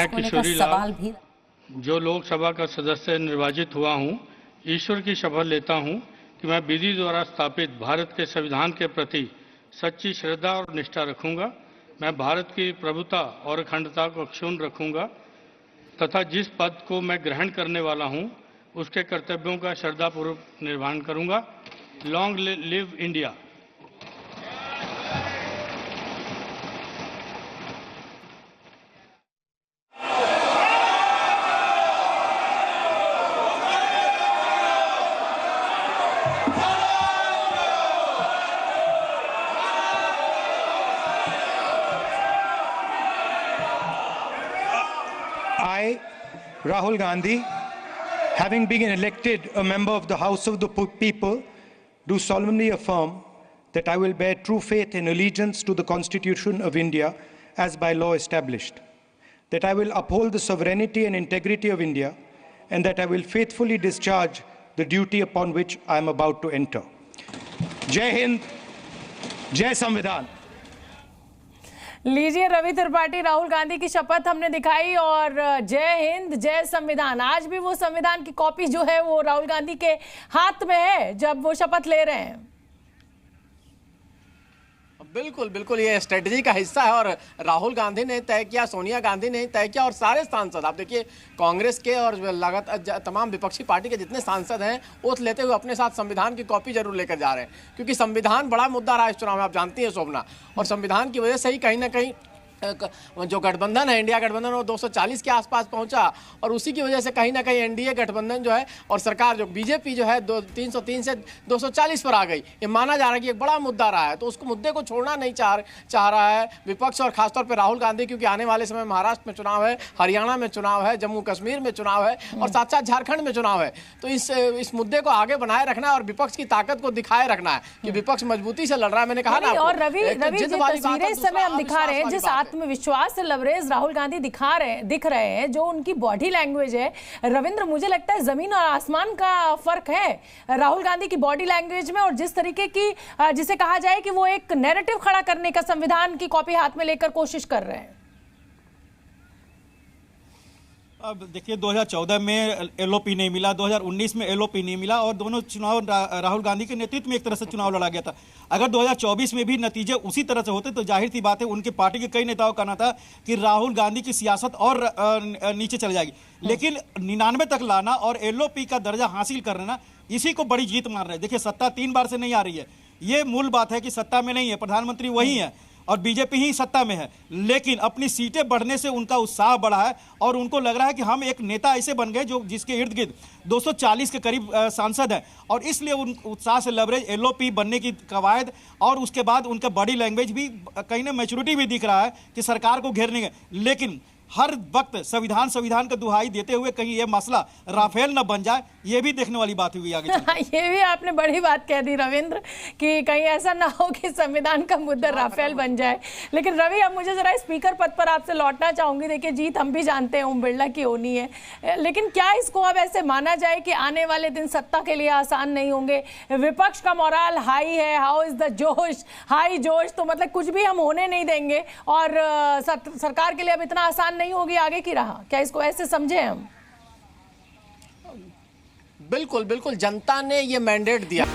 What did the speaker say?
मैं किशोरी लाल जो लोकसभा का सदस्य निर्वाचित हुआ हूं, ईश्वर की शपथ लेता हूं कि मैं विधि द्वारा स्थापित भारत के संविधान के प्रति सच्ची श्रद्धा और निष्ठा रखूंगा। मैं भारत की प्रभुता और अखंडता को अक्षुण्ण रखूंगा तथा जिस पद को मैं ग्रहण करने वाला हूं, उसके कर्तव्यों का श्रद्धापूर्वक निर्वहन करूंगा। Long live India. I, Rahul Gandhi, having been elected a member of the House of the People, do solemnly affirm that I will bear true faith and allegiance to the Constitution of India as by law established, that I will uphold the sovereignty and integrity of India, and that I will faithfully discharge the duty upon which I am about to enter. Jai Hind, Jai Samvidhan. लीजिए, रवि त्रिपाठी, राहुल गांधी की शपथ हमने दिखाई और जय हिंद जय संविधान। आज भी वो संविधान की कॉपी जो है वो राहुल गांधी के हाथ में है जब वो शपथ ले रहे हैं। बिल्कुल बिल्कुल, ये स्ट्रेटजी का हिस्सा है और राहुल गांधी ने तय किया, सोनिया गांधी ने तय किया और सारे सांसद, आप देखिए कांग्रेस के और लगातार तमाम विपक्षी पार्टी के जितने सांसद हैं ओथ लेते हुए अपने साथ संविधान की कॉपी जरूर लेकर जा रहे हैं, क्योंकि संविधान बड़ा मुद्दा रहा इस चुनाव में, आप जानती हैं शोभना। और संविधान की वजह से ही कहीं ना कहीं जो गठबंधन है, इंडिया गठबंधन, वो 240 के आसपास पहुंचा और उसी की वजह से कहीं ना कहीं एनडीए गठबंधन जो है और सरकार जो बीजेपी जो है 303 से 240 पर आ गई। ये माना जा रहा है कि एक बड़ा मुद्दा रहा है, तो उसको मुद्दे को छोड़ना नहीं चाह रहा है विपक्ष और खासतौर पर राहुल गांधी, क्योंकि आने वाले समय महाराष्ट्र में चुनाव है, हरियाणा में चुनाव है, जम्मू कश्मीर में चुनाव है और साथ साथ झारखंड में चुनाव है। तो इस मुद्दे को आगे बनाए रखना है और विपक्ष की ताकत को दिखाए रखना है कि विपक्ष मजबूती से लड़ रहा है। मैंने कहा ना, और रवि तस्वीरें इस समय हम दिखा रहे हैं, जिस आत्मविश्वास से लवरेज राहुल गांधी दिख रहे हैं, जो उनकी बॉडी लैंग्वेज है रविंद्र, मुझे लगता है जमीन और आसमान का फर्क है राहुल गांधी की बॉडी लैंग्वेज में और जिस तरीके की जिसे कहा जाए कि वो एक नैरेटिव खड़ा करने का संविधान की कॉपी हाथ में लेकर कोशिश कर रहे हैं। अब देखिए, 2014 में एलओपी नहीं मिला, 2019 में एलओपी नहीं मिला और दोनों चुनाव राहुल गांधी के नेतृत्व में एक तरह से चुनाव लड़ा गया था। अगर 2024 में भी नतीजे उसी तरह से होते तो जाहिर सी बात है उनके पार्टी के कई नेताओं का कहना था कि राहुल गांधी की सियासत और नीचे चली जाएगी। लेकिन 99 तक लाना और एलओपी का दर्जा हासिल करना, इसी को बड़ी जीत मान रहे हैं। देखिए, सत्ता 3 बार से नहीं आ रही है, ये मूल बात है कि सत्ता में नहीं है, प्रधानमंत्री वही है और बीजेपी ही सत्ता में है, लेकिन अपनी सीटें बढ़ने से उनका उत्साह बढ़ा है और उनको लग रहा है कि हम एक नेता ऐसे बन गए जो जिसके इर्द गिर्द 240 के करीब सांसद हैं और इसलिए उन उत्साह से लवरेज एलओपी बनने की कवायद और उसके बाद उनका बॉडी लैंग्वेज भी कहीं ना मैच्योरिटी भी दिख रहा है कि सरकार को घेरने के। लेकिन हर वक्त संविधान का दुहाई देते हुए कहीं ये मसला राफेल न बन जाए, ये भी देखने वाली बात हुई आगे। ये भी आपने बड़ी बात कह दी रविंद्र कि कहीं ऐसा ना हो कि संविधान का मुद्दा राफेल बन जाए। लेकिन रवि, अब मुझे जरा स्पीकर पद पर आपसे लौटना चाहूंगी। देखिए, जीत हम भी जानते हैं ओम बिरला की होनी है, लेकिन क्या इसको अब ऐसे माना जाए कि आने वाले दिन सत्ता के लिए आसान नहीं होंगे? विपक्ष का मोराल हाई है, हाउ इज द जोश, हाई जोश, तो मतलब कुछ भी हम होने नहीं देंगे और सरकार के लिए अब इतना आसान नहीं होगी आगे की राह। क्या इसको ऐसे समझे हम? बिल्कुल बिल्कुल, जनता ने ये मैंडेट दिया।